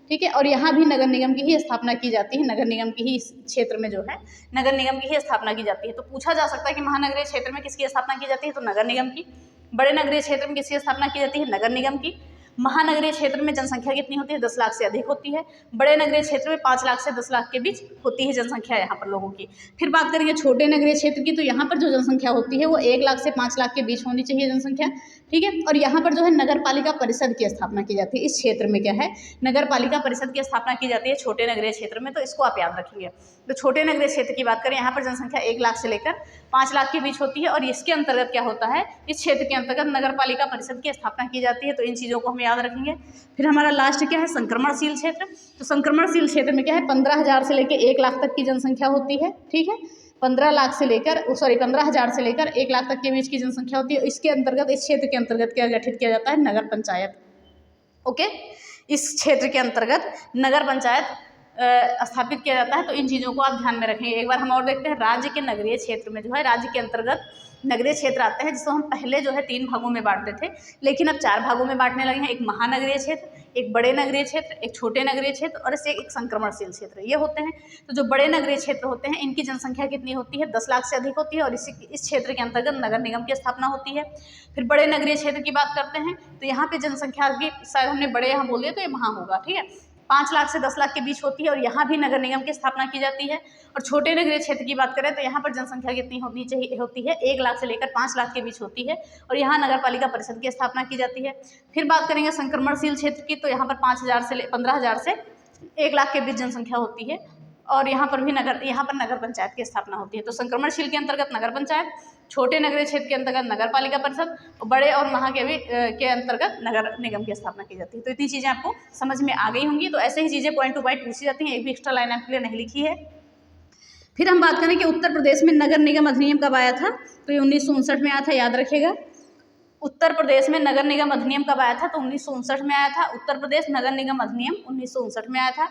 [SPEAKER 1] ठीक है, और यहाँ भी नगर निगम की ही स्थापना की जाती है। नगर निगम की ही इस क्षेत्र में जो है नगर निगम की ही स्थापना की जाती है। तो पूछा जा सकता है कि महानगरीय क्षेत्र में किसकी स्थापना की जाती है, तो नगर निगम की। बड़े नगरीय क्षेत्र में किसकी स्थापना की जाती है, नगर निगम की। महानगरीय क्षेत्र में जनसंख्या कितनी होती है, 10 लाख से अधिक होती है। बड़े नगरीय क्षेत्र में 5 लाख से 10 लाख के बीच होती है जनसंख्या यहाँ पर लोगों की। फिर बात करेंगे छोटे नगरीय क्षेत्र की, तो यहाँ पर जो जनसंख्या होती है वो 1 लाख से 5 लाख के बीच होनी चाहिए जनसंख्या। ठीक है, और यहाँ पर जो है नगर पालिका परिषद की स्थापना की जाती है। इस क्षेत्र में क्या है, नगर पालिका परिषद की स्थापना की जाती है छोटे नगरीय क्षेत्र में। तो इसको आप याद रखेंगे। तो छोटे नगरीय क्षेत्र की बात करें, यहाँ पर जनसंख्या 1 लाख से लेकर 5 लाख के बीच होती है, और इसके अंतर्गत क्या होता है, इस क्षेत्र के अंतर्गत नगर पालिका परिषद की स्थापना की जाती है। तो इन चीज़ों को हम याद रखेंगे। फिर हमारा लास्ट क्या है, संक्रमणशील क्षेत्र। तो संक्रमणशील क्षेत्र में क्या है, 15,000 से लेकर 1 लाख तक की जनसंख्या होती है। ठीक है, 15,000 से लेकर 1 लाख तक के बीच की जनसंख्या होती है। इसके अंतर्गत, इस क्षेत्र के अंतर्गत क्या गठित किया जाता है, नगर पंचायत। ओके, इस क्षेत्र के अंतर्गत नगर पंचायत स्थापित किया जाता है। तो इन चीज़ों को आप ध्यान में रखेंगे। एक बार हम और देखते हैं, राज्य के नगरीय क्षेत्र में जो है, राज्य के अंतर्गत नगरीय क्षेत्र आते हैं, जिसको हम पहले जो है 3 भागों में बांटते थे, लेकिन अब 4 भागों में बांटने लगे हैं। एक महानगरीय क्षेत्र, एक बड़े नगरीय क्षेत्र, एक छोटे नगरीय क्षेत्र और इससे एक संक्रमणशील क्षेत्र, ये होते हैं। तो जो बड़े नगरीय क्षेत्र होते हैं, इनकी जनसंख्या कितनी होती है, 10 लाख से अधिक होती है, और इस क्षेत्र के अंतर्गत नगर निगम की स्थापना होती है। फिर बड़े नगरीय क्षेत्र की बात करते हैं, तो यहाँ पे जनसंख्या भी शायद हमने बड़े यहाँ बोल दिया, तो ये वहाँ होगा। ठीक है, 5 लाख से 10 लाख के बीच होती है, और यहाँ भी नगर निगम की स्थापना की जाती है। और छोटे नगरीय क्षेत्र की बात करें तो यहाँ पर जनसंख्या कितनी होती है, 1 लाख से लेकर 5 लाख के बीच होती है, और यहाँ नगर पालिका परिषद की स्थापना की जाती है। फिर बात करेंगे संक्रमणशील क्षेत्र की, तो यहाँ पर 15,000 से 1 लाख के बीच जनसंख्या होती है, और यहाँ पर नगर पंचायत की स्थापना होती है। तो संक्रमणशील के अंतर्गत नगर पंचायत, छोटे नगरीय क्षेत्र के अंतर्गत नगर पालिका परिषद, और बड़े और महा के अंतर्गत नगर निगम की स्थापना की जाती है। तो इतनी चीज़ें आपको समझ में आ गई होंगी। तो ऐसे ही चीज़ें पॉइंट टू पॉइंट पूछी जाती हैं, एक भी एक्स्ट्रा लाइन आपके लिए नहीं लिखी है। फिर हम बात करें कि उत्तर प्रदेश में नगर निगम अधिनियम कब आया था, तो ये 1959 में आया था, याद रखिएगा। उत्तर प्रदेश में नगर निगम अधिनियम कब आया था, तो 1959 में आया था। उत्तर प्रदेश नगर निगम अधिनियम 1959 में आया था।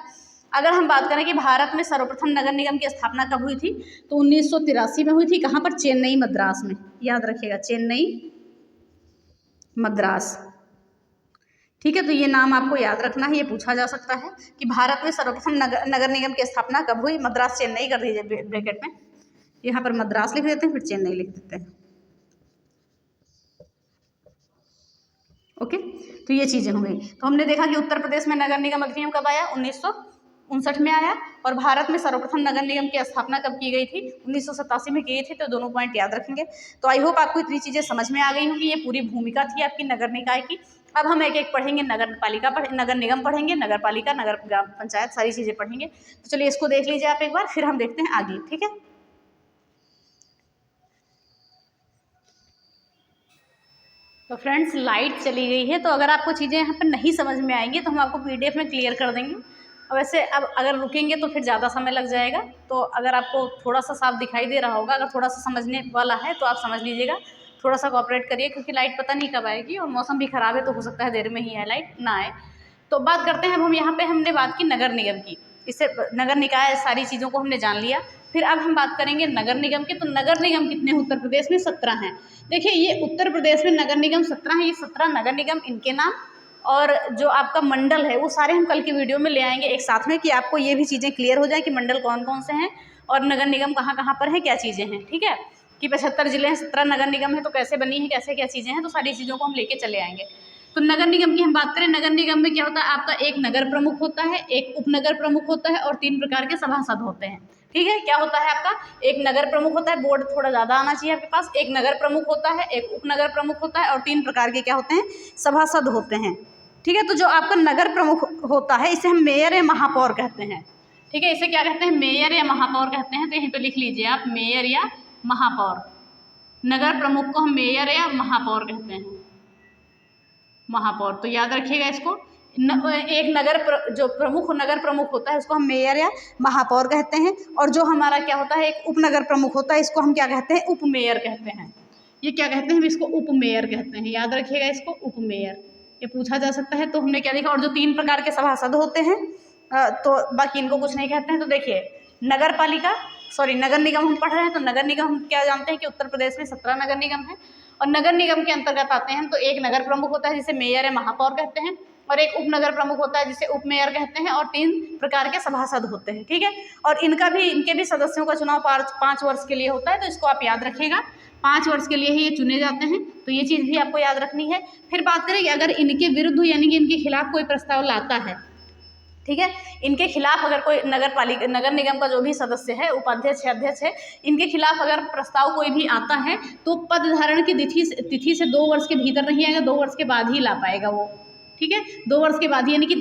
[SPEAKER 1] अगर हम बात करें कि भारत में सर्वप्रथम नगर निगम की स्थापना कब हुई थी, तो 1983 में हुई थी। कहाँ पर? चेन्नई मद्रास में, याद रखिएगा, चेन्नई मद्रास। ठीक है, तो ये नाम आपको याद रखना है, ये पूछा जा सकता है कि भारत में सर्वप्रथम नगर निगम की स्थापना कब हुई। मद्रास चेन्नई कर दीजिए ब्रैकेट में, यहाँ पर मद्रास लिख देते हैं, फिर चेन्नई लिख देते हैं। ओके, तो ये चीज़ें हो गई। तो हमने देखा कि उत्तर प्रदेश में नगर निगम अधिनियम कब आया, 1959 में आया। और भारत में सर्वप्रथम नगर निगम की स्थापना कब की गई थी, 1987 में की थी। तो दोनों पॉइंट याद रखेंगे। तो आई होप आपको इतनी चीज़ें समझ में आ गई होंगी। ये पूरी भूमिका थी आपकी नगर निकाय की। अब हम एक एक पढ़ेंगे, नगर निगम पढ़ेंगे, नगर पालिका, नगर ग्राम पंचायत, सारी चीज़ें पढ़ेंगे। तो चलिए इसको देख लीजिए आप एक बार, फिर हम देखते हैं आगे। ठीक है, तो फ्रेंड्स लाइट चली गई है, तो अगर आपको चीज़ें यहाँ पर नहीं समझ में आएंगी तो हम आपको PDF में क्लियर कर देंगे। और वैसे अब अगर रुकेंगे तो फिर ज़्यादा समय लग जाएगा। तो अगर आपको थोड़ा सा साफ दिखाई दे रहा होगा, अगर थोड़ा सा समझने वाला है तो आप समझ लीजिएगा, थोड़ा सा कोऑपरेट करिए, क्योंकि लाइट पता नहीं कब आएगी और मौसम भी ख़राब है, तो हो सकता है देर में ही आए, लाइट ना आए। तो बात करते हैं अब हम यहाँ पर, हमने बात की नगर निगम की, इससे नगर निकाय सारी चीज़ों को हमने जान लिया। फिर अब हम बात करेंगे नगर निगम की। तो नगर निगम कितने हैं उत्तर प्रदेश में? 17 हैं। देखिए, ये उत्तर प्रदेश में नगर निगम 17 हैं। ये 17 नगर निगम, इनके नाम और जो आपका मंडल है वो सारे हम कल की वीडियो में ले आएंगे एक साथ में, कि आपको ये भी चीज़ें क्लियर हो जाए कि मंडल कौन कौन से हैं और नगर निगम कहाँ कहाँ पर है, क्या चीज़ें हैं। ठीक है, कि 75 जिले हैं, 17 नगर निगम है, तो कैसे बनी है, कैसे क्या चीज़ें हैं, तो सारी चीज़ों को हम लेके चले आएंगे। तो नगर निगम की हम बात करें, नगर निगम में क्या होता है आपका, एक नगर प्रमुख होता है, एक उपनगर प्रमुख होता है और 3 प्रकार के सभासद होते हैं। ठीक है, क्या होता है आपका, एक नगर प्रमुख होता है, बोर्ड थोड़ा ज़्यादा आना चाहिए आपके पास, एक नगर प्रमुख होता है, एक उपनगर प्रमुख होता है और 3 प्रकार के क्या होते हैं, सभासद होते हैं। ठीक है, तो जो आपका नगर प्रमुख होता है इसे हम मेयर या महापौर कहते हैं। ठीक है, इसे क्या कहते हैं, मेयर या महापौर कहते हैं। तो यहीं पे लिख लीजिए आप, मेयर या महापौर। नगर प्रमुख को हम मेयर या महापौर कहते हैं, महापौर। तो याद रखिएगा इसको। एक जो प्रमुख नगर प्रमुख होता है उसको हम मेयर या महापौर कहते हैं, और जो हमारा क्या होता है, एक उपनगर प्रमुख होता है, इसको हम क्या कहते हैं, उपमेयर कहते हैं। ये क्या कहते हैं, हम इसको उपमेयर कहते हैं। याद रखिएगा इसको, उपमेयर। ये पूछा जा सकता है। तो हमने क्या देखा, और जो 3 प्रकार के सभासद होते हैं, तो बाकी इनको कुछ नहीं कहते हैं। तो देखिए, नगर निगम हम पढ़ रहे हैं, तो नगर निगम हम क्या जानते हैं कि उत्तर प्रदेश में 17 नगर निगम है। और नगर निगम के अंतर्गत आते हैं तो एक नगर प्रमुख होता है जिसे मेयर या महापौर कहते हैं, और एक उपनगर प्रमुख होता है जिसे उपमेयर कहते हैं, और 3 प्रकार के सभासद होते हैं। ठीक है, और इनके भी सदस्यों का चुनाव 5 वर्ष के लिए होता है। तो इसको आप याद रखिएगा, 5 वर्ष के लिए ही ये चुने जाते हैं। तो ये चीज़ भी आपको याद रखनी है। फिर बात करें कि अगर इनके विरुद्ध यानी कि इनके खिलाफ कोई प्रस्ताव लाता है, ठीक है, इनके खिलाफ अगर कोई नगर निगम का जो भी सदस्य है, उपाध्यक्ष है, अध्यक्ष है, इनके खिलाफ अगर प्रस्ताव कोई भी आता है तो पद धारण की तिथि से 2 वर्ष के भीतर नहीं आएगा, 2 वर्ष के बाद ही ला पाएगा वो। ठीक है, 2 वर्ष के बाद ही, यानी कि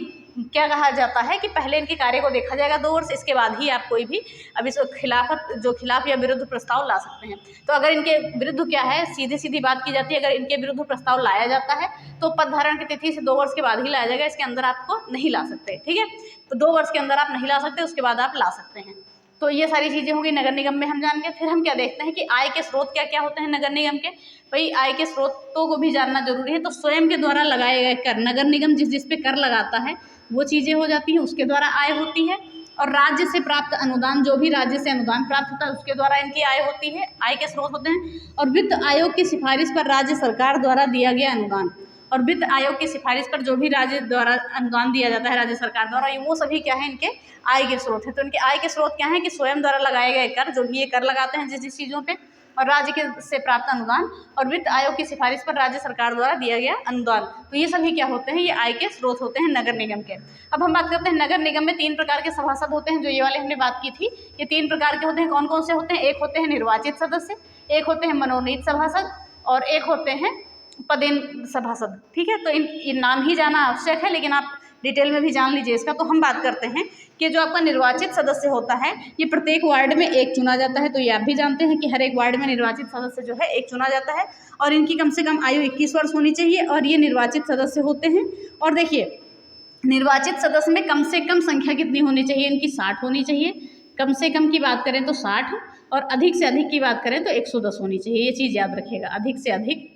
[SPEAKER 1] क्या कहा जाता है कि पहले इनके कार्य को देखा जाएगा 2 वर्ष, इसके बाद ही आप कोई भी अब इस खिलाफ या विरुद्ध प्रस्ताव ला सकते हैं। तो अगर इनके विरुद्ध क्या है, सीधी बात की जाती है, अगर इनके विरुद्ध प्रस्ताव लाया जाता है तो पद धारण की तिथि से 2 वर्ष के बाद ही लाया जाएगा, इसके अंदर आपको नहीं ला सकते। ठीक है, तो 2 वर्ष के अंदर आप नहीं ला सकते, उसके बाद आप ला सकते हैं। तो ये सारी चीज़ें होंगी नगर निगम में, हम जान गए। फिर हम क्या देखते हैं कि आय के स्रोत क्या क्या होते हैं नगर निगम के। भाई, आय के स्रोतों को भी जानना जरूरी है। तो स्वयं के द्वारा लगाए गए कर, नगर निगम जिस पे कर लगाता है वो चीज़ें हो जाती हैं, उसके द्वारा आय होती है। और राज्य से प्राप्त अनुदान, जो भी राज्य से अनुदान प्राप्त होता है उसके द्वारा इनकी आय होती है, आय के स्रोत होते हैं। और वित्त आयोग की सिफारिश पर राज्य सरकार द्वारा दिया गया अनुदान, और वित्त आयोग की सिफारिश पर जो भी राज्य द्वारा अनुदान दिया जाता है राज्य सरकार द्वारा, वो सभी क्या है, इनके आय के स्रोत है। तो इनके आय के स्रोत क्या है कि स्वयं द्वारा लगाए गए कर, जो भी ये कर लगाते हैं जिस चीज़ों पे, और राज्य के से प्राप्त अनुदान, और वित्त आयोग की सिफारिश पर राज्य सरकार द्वारा दिया गया अनुदान। तो ये सभी क्या होते हैं, ये आय के स्रोत होते हैं नगर निगम के। अब हम बात करते हैं नगर निगम में 3 प्रकार के सभासद होते हैं, जो ये वाले हमने बात की थी। ये 3 प्रकार के होते हैं, कौन कौन से होते हैं, एक होते हैं निर्वाचित सदस्य, एक होते हैं मनोनीत सभासद, और एक होते हैं पदेन सभासद। ठीक है, तो इन नाम ही जाना आवश्यक है, लेकिन आप डिटेल में भी जान लीजिए इसका। तो हम बात करते हैं कि जो आपका निर्वाचित सदस्य होता है ये प्रत्येक वार्ड में एक चुना जाता है। तो ये आप भी जानते हैं कि हर एक वार्ड में निर्वाचित सदस्य जो है एक चुना जाता है और इनकी कम से कम आयु 21 वर्ष होनी चाहिए और ये निर्वाचित सदस्य होते हैं। और देखिए निर्वाचित सदस्य में कम से कम संख्या कितनी होनी चाहिए, इनकी 60 होनी चाहिए। कम से कम की बात करें तो 60 और अधिक से अधिक की बात करें तो 110 होनी चाहिए। ये चीज़ याद रखिएगा, अधिक से अधिक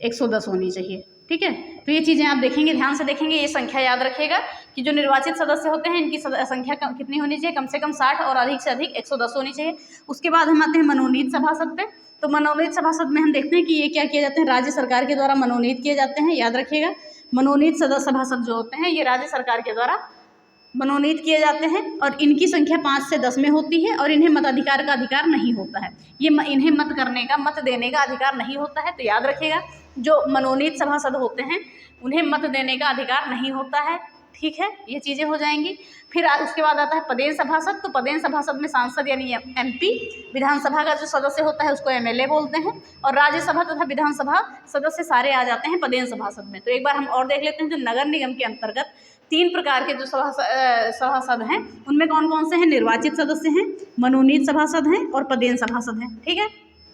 [SPEAKER 1] 110 होनी चाहिए, ठीक है। तो ये चीज़ें आप देखेंगे, ध्यान से देखेंगे, ये संख्या याद रखिएगा कि जो निर्वाचित सदस्य होते हैं इनकी संख्या कितनी होनी चाहिए, कम से कम 60 और अधिक से अधिक 110 होनी चाहिए। उसके बाद हम आते हैं मनोनीत सभासद पे। तो मनोनीत सभासद में हम देखते हैं कि ये क्या किए जाते हैं, राज्य सरकार के द्वारा मनोनीत किए जाते हैं। याद रखिएगा मनोनीत सभासद जो होते हैं ये राज्य सरकार के द्वारा मनोनीत किए जाते हैं और इनकी संख्या 5 से 10 में होती है और इन्हें मताधिकार का अधिकार नहीं होता है। ये इन्हें मत करने का, मत देने का अधिकार नहीं होता है। तो याद रखिएगा जो मनोनीत सभासद होते हैं उन्हें मत देने का अधिकार नहीं होता है, ठीक है। ये चीज़ें हो जाएंगी। फिर उसके बाद आता है पदेन सभासद। तो पदेन सभासद में सांसद यानी MP, विधानसभा का जो सदस्य होता है उसको MLA बोलते हैं और राज्यसभा तथा विधानसभा सदस्य सारे आ जाते हैं पदेन सभासद में। तो एक बार हम और देख लेते हैं जो नगर निगम के अंतर्गत 3 प्रकार के जो सभासद हैं उनमें कौन कौन से हैं, निर्वाचित सदस्य हैं, मनोनीत सभासद हैं और पदेन सभासद हैं, ठीक है।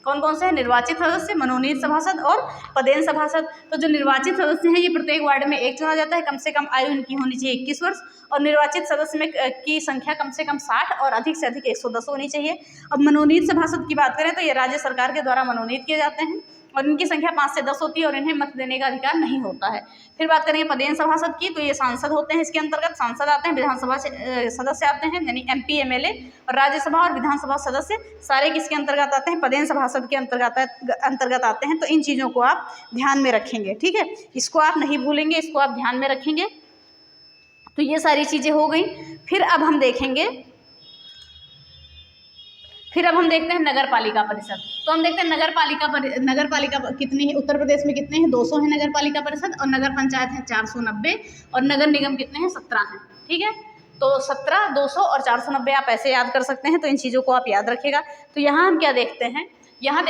[SPEAKER 1] कौन कौन से हैं, निर्वाचित सदस्य, मनोनीत सभासद और पदेन सभासद। तो जो निर्वाचित सदस्य हैं ये प्रत्येक वार्ड में एक चुना जाता है। कम से कम आयु इनकी होनी चाहिए 21 वर्ष और निर्वाचित सदस्य में की संख्या कम से कम 60 और अधिक से अधिक 110 होनी चाहिए। अब मनोनीत सभासद की बात करें तो ये राज्य सरकार के द्वारा मनोनीत किए जाते हैं और इनकी संख्या 5 से 10 होती है और इन्हें मत देने का अधिकार नहीं होता है। फिर बात करेंगे पदेन सभासद की। तो ये सांसद होते हैं, इसके अंतर्गत सांसद आते हैं, विधानसभा सदस्य आते हैं यानी MP, MLA और राज्यसभा और विधानसभा सदस्य सारे किसके अंतर्गत आते हैं, पदेन सभासद के अंतर्गत आते हैं। तो इन चीज़ों को आप ध्यान में रखेंगे, ठीक है। इसको आप नहीं भूलेंगे, इसको आप ध्यान में रखेंगे। तो ये सारी चीज़ें हो गई। फिर अब हम देखते हैं नगर पालिका परिषद। तो हम देखते हैं नगर पालिका कितनी है, उत्तर प्रदेश में कितने हैं, 200 है नगर पालिका परिषद और नगर पंचायत है 490 और नगर निगम कितने हैं, 17 हैं, ठीक है। तो 17, 200 और 490 आप ऐसे याद कर सकते हैं। तो इन चीज़ों को आप याद रखिएगा। तो यहाँ हम क्या देखते हैं, यहाँ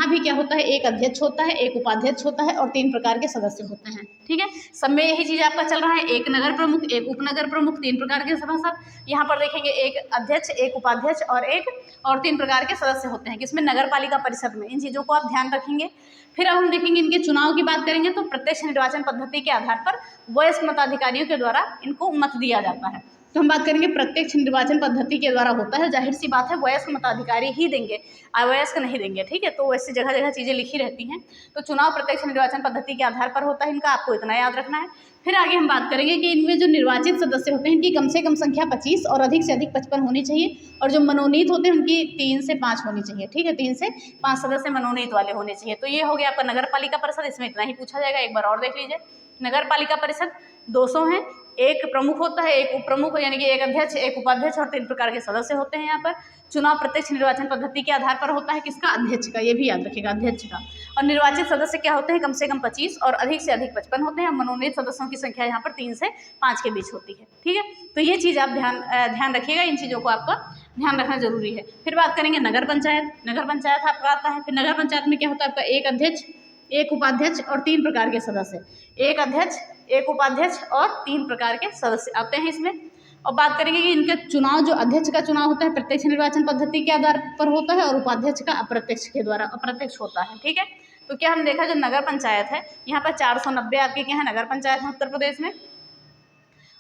[SPEAKER 1] भी क्या होता है, एक अध्यक्ष होता है, एक उपाध्यक्ष होता है और 3 प्रकार के सदस्य होते हैं, ठीक है। सब में यही चीज़ आपका चल रहा है, एक नगर प्रमुख, एक उपनगर प्रमुख, 3 प्रकार के सभासद। यहाँ पर देखेंगे एक अध्यक्ष, एक उपाध्यक्ष और 3 प्रकार के सदस्य होते हैं किसमें, नगर पालिका परिषद में। इन चीज़ों को आप ध्यान रखेंगे। फिर अब हम देखेंगे इनके चुनाव की बात करेंगे तो प्रत्यक्ष निर्वाचन पद्धति के आधार पर वयस्क मताधिकारियों के द्वारा इनको मत दिया जाता है। तो हम बात करेंगे प्रत्यक्ष निर्वाचन पद्धति के द्वारा होता है, जाहिर सी बात है वयस्क मताधिकारी ही देंगे, अवयस्क नहीं देंगे, ठीक है। तो वैसे जगह जगह चीज़ें लिखी रहती हैं। तो चुनाव प्रत्यक्ष निर्वाचन पद्धति के आधार पर होता है इनका, आपको इतना याद रखना है। फिर आगे हम बात करेंगे कि इनमें जो निर्वाचित सदस्य होते हैं इनकी कम से कम संख्या 25 और अधिक से अधिक 55 होनी चाहिए और जो मनोनीत होते हैं उनकी 3 से 5 होनी चाहिए, ठीक है। 3 से 5 सदस्य मनोनीत वाले होने चाहिए। तो ये हो गया आपका नगर पालिका परिषद, इसमें इतना ही पूछा जाएगा। एक बार और देख लीजिए, नगर पालिका परिषद 200 हैं, एक प्रमुख होता है, एक उप प्रमुख यानी कि एक अध्यक्ष, एक उपाध्यक्ष और 3 प्रकार के सदस्य होते हैं। यहाँ पर चुनाव प्रत्यक्ष निर्वाचन पद्धति के आधार पर होता है किसका, अध्यक्ष का, ये भी याद रखिएगा, अध्यक्ष का। और निर्वाचित सदस्य क्या होते हैं, कम से कम 25 और अधिक से अधिक 55 होते हैं। मनोनीत सदस्यों की संख्या यहाँ पर 3 से 5 के बीच होती है, ठीक है। तो ये चीज़ आप ध्यान रखिएगा, इन चीज़ों को आपका ध्यान रखना जरूरी है। फिर बात करेंगे नगर पंचायत। नगर पंचायत आपका आता है, फिर नगर पंचायत में क्या होता है आपका, एक अध्यक्ष, एक उपाध्यक्ष और 3 प्रकार के सदस्य, एक अध्यक्ष, एक उपाध्यक्ष और 3 प्रकार के सदस्य आते हैं इसमें। और बात करेंगे कि इनका चुनाव, जो अध्यक्ष का चुनाव होता है प्रत्यक्ष निर्वाचन पद्धति के आधार पर होता है और उपाध्यक्ष का अप्रत्यक्ष होता है, ठीक है। तो क्या हम देखा, जो नगर पंचायत है यहाँ पर 490 आपके क्या है नगर पंचायत है उत्तर प्रदेश में।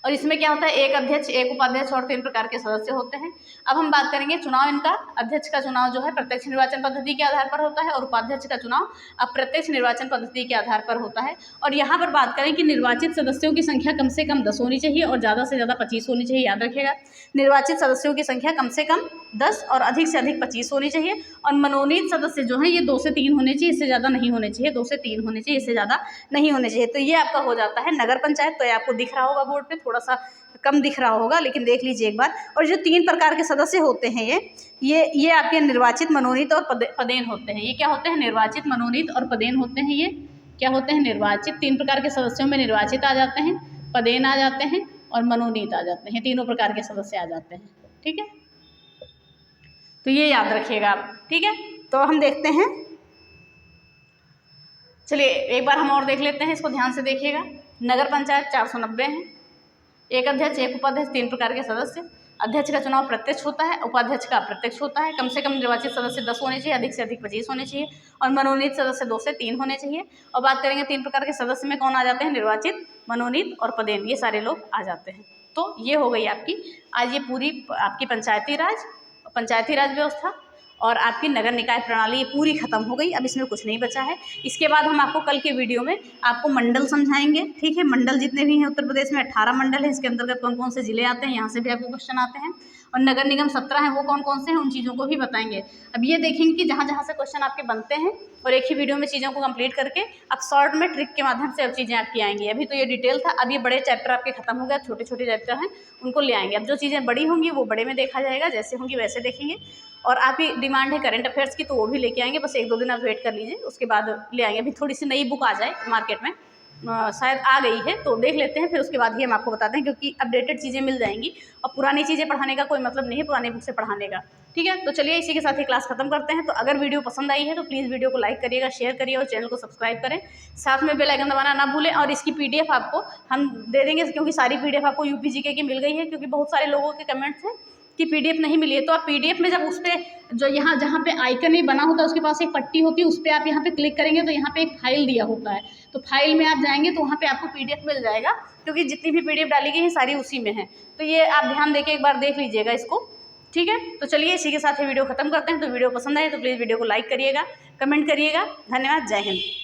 [SPEAKER 1] और इसमें क्या होता है, एक अध्यक्ष, एक उपाध्यक्ष और 3 प्रकार के सदस्य होते हैं। अब हम बात करेंगे चुनाव इनका, अध्यक्ष का चुनाव जो है प्रत्यक्ष निर्वाचन पद्धति के आधार पर होता है और उपाध्यक्ष का चुनाव अप्रत्यक्ष निर्वाचन पद्धति के आधार पर होता है। और यहाँ पर बात करें कि निर्वाचित सदस्यों की संख्या कम से कम 10 होनी चाहिए और ज़्यादा से ज़्यादा 25 होनी चाहिए। याद रखिएगा, निर्वाचित सदस्यों की संख्या कम से कम 10 और अधिक से अधिक 25 होनी चाहिए। और मनोनीत सदस्य जो हैं ये 2 से 3 होने चाहिए, इससे ज़्यादा नहीं होने चाहिए, 2 से 3 होने चाहिए, इससे ज़्यादा नहीं होने चाहिए। तो ये आपका हो जाता है नगर पंचायत। तो ये आपको दिख रहा होगा बोर्ड पे, थोड़ा सा कम दिख रहा होगा लेकिन देख लीजिए एक बार। और जो 3 प्रकार के सदस्य होते हैं ये आपके निर्वाचित, मनोनीत और पदेन होते हैं। ये क्या होते हैं, निर्वाचित, मनोनीत और पदेन होते हैं। ये क्या होते हैं, निर्वाचित, 3 प्रकार के सदस्यों में निर्वाचित आ जाते हैं, पदेन आ जाते हैं और मनोनीत आ जाते हैं, तीनों प्रकार के सदस्य आ जाते हैं, ठीक है। तो ये याद रखिएगा आप, ठीक है। तो हम देखते हैं, चलिए एक बार हम और देख लेते हैं, इसको ध्यान से देखिएगा। नगर पंचायत 490 हैं, एक अध्यक्ष, एक उपाध्यक्ष, 3 प्रकार के सदस्य। अध्यक्ष का चुनाव प्रत्यक्ष होता है, उपाध्यक्ष का अप्रत्यक्ष होता है। कम से कम निर्वाचित सदस्य 10 होने चाहिए, अधिक से अधिक 25 होने चाहिए और मनोनीत सदस्य 2 से 3 होने चाहिए। और बात करेंगे 3 प्रकार के सदस्य में कौन आ जाते हैं, निर्वाचित, मनोनीत और पदेन, ये सारे लोग आ जाते हैं। तो ये हो गई आपकी आज ये पूरी आपकी पंचायती राज व्यवस्था और आपकी नगर निकाय प्रणाली ये पूरी खत्म हो गई। अब इसमें कुछ नहीं बचा है। इसके बाद हम आपको कल के वीडियो में आपको मंडल समझाएंगे, ठीक है। मंडल जितने भी हैं उत्तर प्रदेश में 18 मंडल है, इसके अंतर्गत कौन कौन से जिले आते हैं, यहाँ से भी आपको क्वेश्चन आते हैं। और नगर निगम 17 हैं, वो कौन कौन से हैं, उन चीज़ों को भी बताएंगे। अब ये देखेंगे कि जहाँ जहाँ से क्वेश्चन आपके बनते हैं और एक ही वीडियो में चीज़ों को कंप्लीट करके अब शॉर्ट में ट्रिक के माध्यम से अब चीज़ें आपकी आएंगी। अभी तो ये डिटेल था, अब ये बड़े चैप्टर आपके खत्म हो गए, छोटे छोटे चैप्टर हैं उनको ले आएंगे। अब जो चीज़ें बड़ी होंगी वो बड़े में देखा जाएगा, जैसे होंगी वैसे देखेंगे। और आपकी डिमांड है करंट अफेयर्स की, तो वो भी लेके आएंगे, बस 1-2 दिन आप वेट कर लीजिए, उसके बाद ले आएंगे। अभी थोड़ी सी नई बुक आ जाए मार्केट में, शायद आ गई है, तो देख लेते हैं, फिर उसके बाद ही हम आपको बताते हैं, क्योंकि अपडेटेड चीज़ें मिल जाएंगी और पुरानी चीज़ें पढ़ाने का कोई मतलब नहीं है पुरानी बुक से पढ़ाने का, ठीक है। तो चलिए इसी के साथ ही क्लास खत्म करते हैं। तो अगर वीडियो पसंद आई है तो प्लीज़ वीडियो को लाइक करिएगा, शेयर करिए और चैनल को सब्सक्राइब करें, साथ में बेल आइकन दबाना ना भूलें। और इसकी PDF आपको हम दे देंगे, क्योंकि सारी PDF आपको UPGK की मिल गई है, क्योंकि बहुत सारे लोगों के कमेंट्स हैं कि PDF नहीं मिली है। तो आप PDF में जब उस पर जो यहाँ जहाँ पे आइकन नहीं बना होता है उसके पास एक पट्टी होती है, उस पर आप यहाँ पे क्लिक करेंगे तो यहाँ पे एक फाइल दिया होता है, तो फाइल में आप जाएंगे तो वहाँ पे आपको PDF मिल जाएगा, क्योंकि जितनी भी PDF डाली गई है सारी उसी में है। तो ये आप ध्यान देके एक बार देख लीजिएगा इसको, ठीक है। तो चलिए इसी के साथ ही वीडियो खत्म करते हैं। तो वीडियो पसंद आए तो प्लीज़ वीडियो को लाइक करिएगा, कमेंट करिएगा। धन्यवाद, जय हिंद।